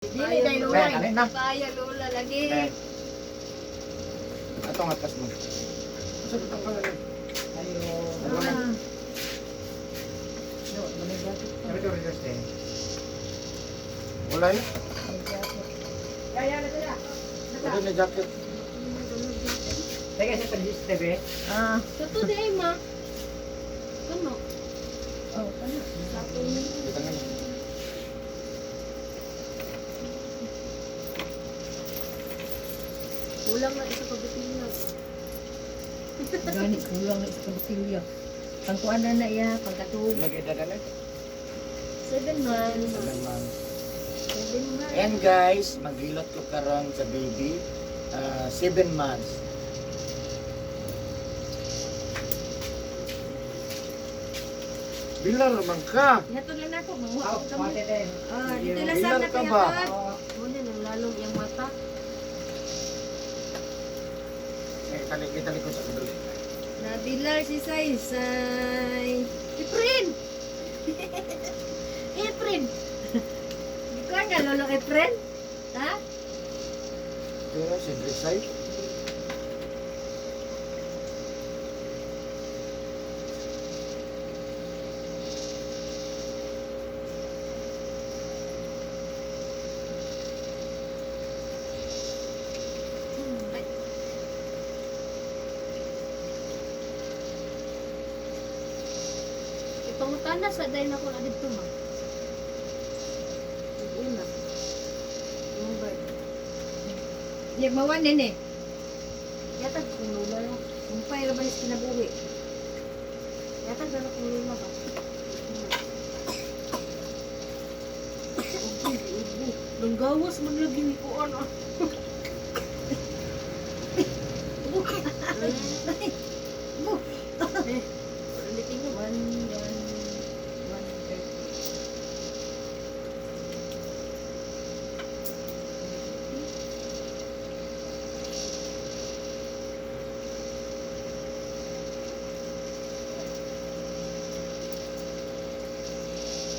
Dili kay Lola. Kaya na. Kaya Lola lagi. Ato nga tas mo. Sabi tang pala ni. Ayo. Ah. No, manigati. Sabi to reverse din. Wala yun. Ya na sila. Wala na jacket. Teka sa pagis TV. Ah. Kato di ay ma. Kano? Oh, kana. Sapo ni. Kita nga na. Kulang na isa kabutilya. Gani kulang na sa kabutilya. Ang kuan na iya pagkatug. Lagi dadala. 7 months. 7 months. 7 months. And guys, maghilot ko karon sa baby. 7 months. Bilang naman ka. Nato lang nako manguha Oh, ko kamo. mate din. Ah, dito Bilang lang sa ka ba? Muna nang lalong yung mata. Kita ko sa kadali. Nabilar si Saysay. Efren! Efren! Ikaw nga lolo Efren? Ha? Kaya si Dresay. Ay, ipangutana sa dahil ako na dito ma. Una. Yung bird. Di mawan din eh. Yatag kung lula lang. Umpay ra ba ni kinabuhi? Yatag na kung lula ba? Ubo. Nang gawas maglagi ni Kuan ah. Bu. Ulitin nyo.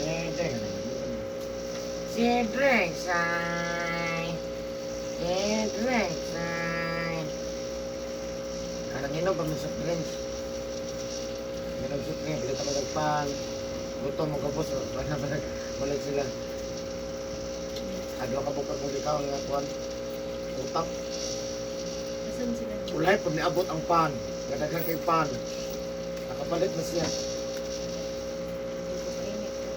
130. Si Dresay. Si Dresay. Anong inom pa mo sa drinks? Inom sa drinks, bilit ako nagpan. Gutom mo kapos, balik sila. Adwa ka bukod mong ikaw nga kuwan. Utang. Asan sila? Ulay po niabot ang pan. Gadagan kay pan. Nakapalit na siya. Hindi ko mainit ko.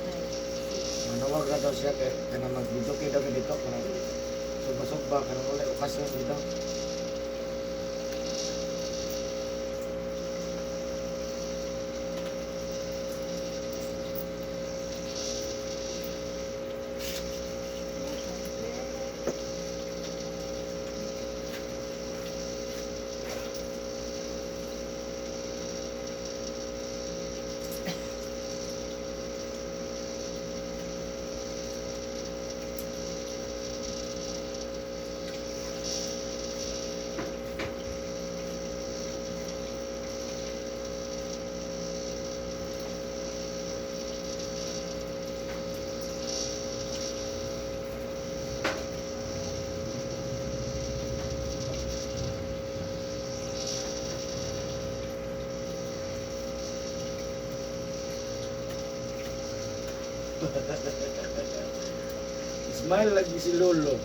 Ay, Manawag na daw siya kaya na mag-video kayo daw dito. Sugba-sugba, karang ulay okasyon dito. Smile lagi si Lolo.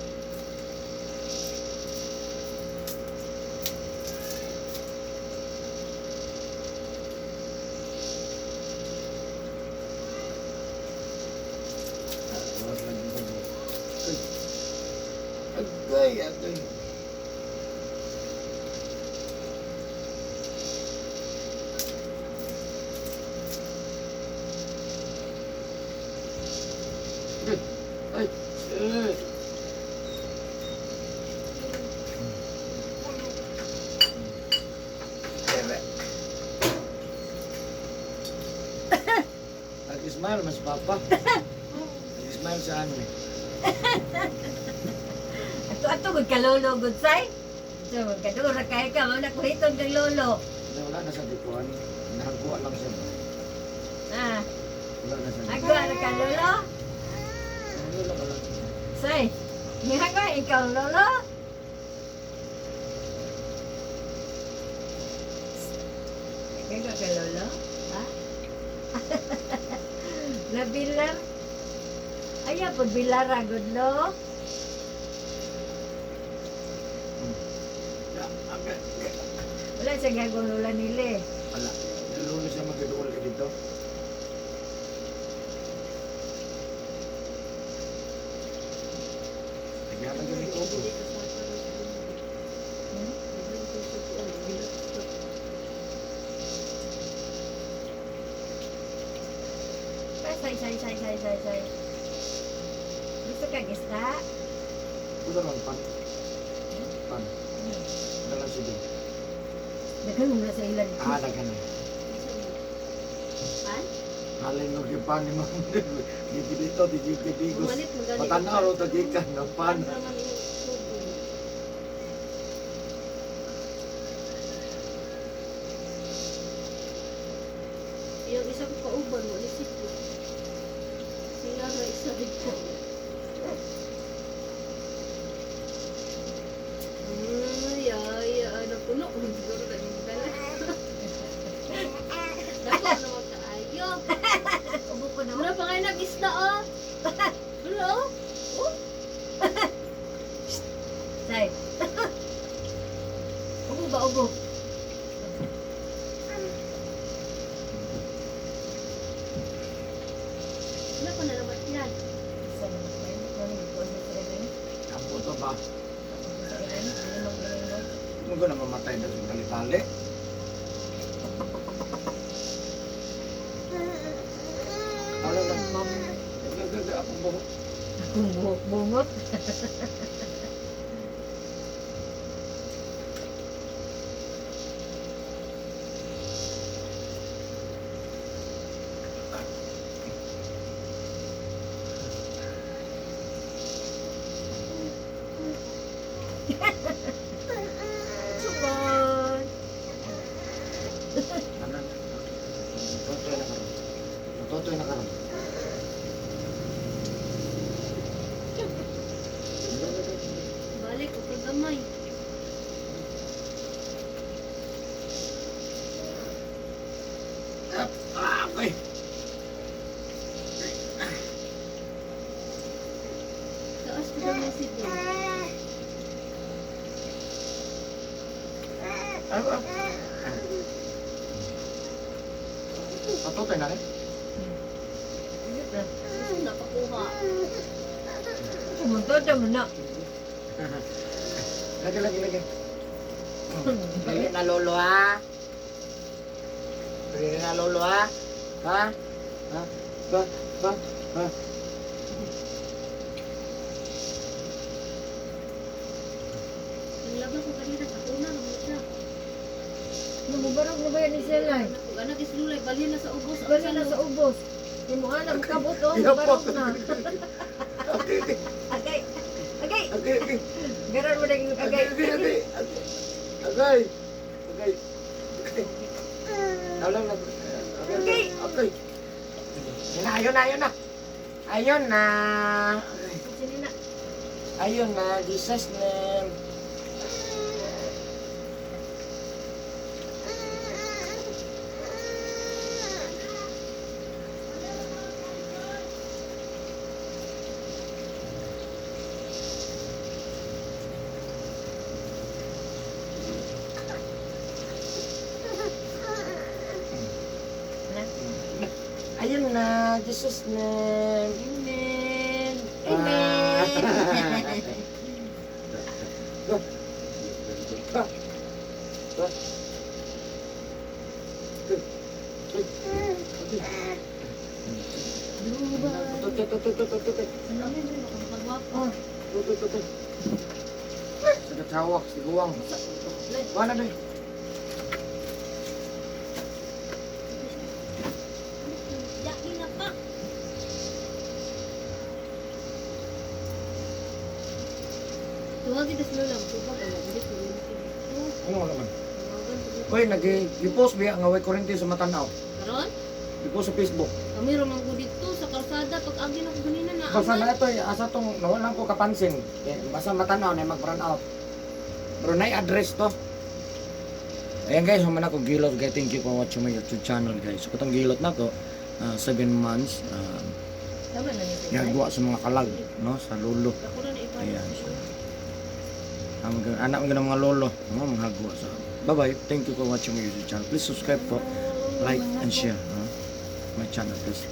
Agay, agay. Ay, shit. Nag-smile mas papa. Nag-smile sa ano eh. ato gud kalolo gud say. So, magkadura kaya ka, mga nakuhiton kang lolo. Wala na sa dikuan. Nahangkuha lang siya. Ah, Wala na sa dikuan. agwa na ka lolo. Wala ka lang. Say, ngagwa ikaw lolo. Ngagwa ka lolo? Ha? Nabilar? Ayaw po bilar agad lo. Wala siya gagawin lula nila eh. Wala. Lulo siya magkaduol ka dito. Nagyaman ka dito ko. Say. Gusto ka isda? Gusto lang pan. Pan. Dalang si Din. Dagan mo na sa ilan. Dagan na. Pan? Halay no kay pan ni Ma'am. Dito dito, dito dito. Bumanit mo gani. Matanaw ro tagikan na pan. naman yung tubo. Yung isa ko pauban mo, isip ko. Sila na isa dito. Ano puno? Siguro na yung dala. Dapat naman kaayo. Ubo ko na. Wala pa kayo nag-isda, oh. Wala, oh. Say. Ubo ba, ubo? Wala pa na naman yan. Sa naman ba yun? Ano yung kuwan sa ilan? Ang puto ba? Sa ilan? Ano yung mga Mo ko na mamatay na sa tali-tali. Ano lang, ma'am? Gagaga ako mo. Akong buhok-bungot. Subon. Ano? Totoy na karon. Totoy na karon. Balik, o kagamay. Okay. Taas ko naman si Don. Totoy na rin. Ingat na. Kasi napakuha. Pumunta mo na. Lagi. Lagi na lolo ha. Lagi na lolo ha. Ha? Ha? Ba? Ha? Ang laban ko kanina sa kuna, naman siya. Namubarog na ba yan ni Selay? Kung anak is lulay, balhin na sa ubos. Bali na sa ubos. Yung mga anak kabot o, nabarog na. Okay. Agay! Agay! Okay. Garan mo na yung agay. Agay. Tawag na. Okay. Ayun na. Ayun na. Sini na. Ayun na. Jesus name. Ayun na, Jesus name. Amen. Amen. Sakit hawak, siguang. Mana deh? Yaki na pa. Tuwag kita sa lulang. Tubag, alam. Hindi ko rin. Ano nga naman? Tawagan ko. Uy, nag-i-post biya nga way kurente sa Matanaw. Karon? I-post sa Facebook. Kami ramang ko dito sa kalsada pag agi na ko ganina na. Basta na ito, asa tong nawalan ko kapansin. Basta Matanaw na mag-run out. Pero na-address to. Ayan guys, human ako gilot guys. Thank you for watching my YouTube channel guys. So katong gilot na to, 7 months, Tama na nito. gagawa sa mga kalag, no? Sa lolo. Ako na iba. Ayan. Anak mo ng mga lolo, mga hagwa sa. Bye-bye. Thank you for watching my YouTube channel. Please subscribe po, like and share my channel please.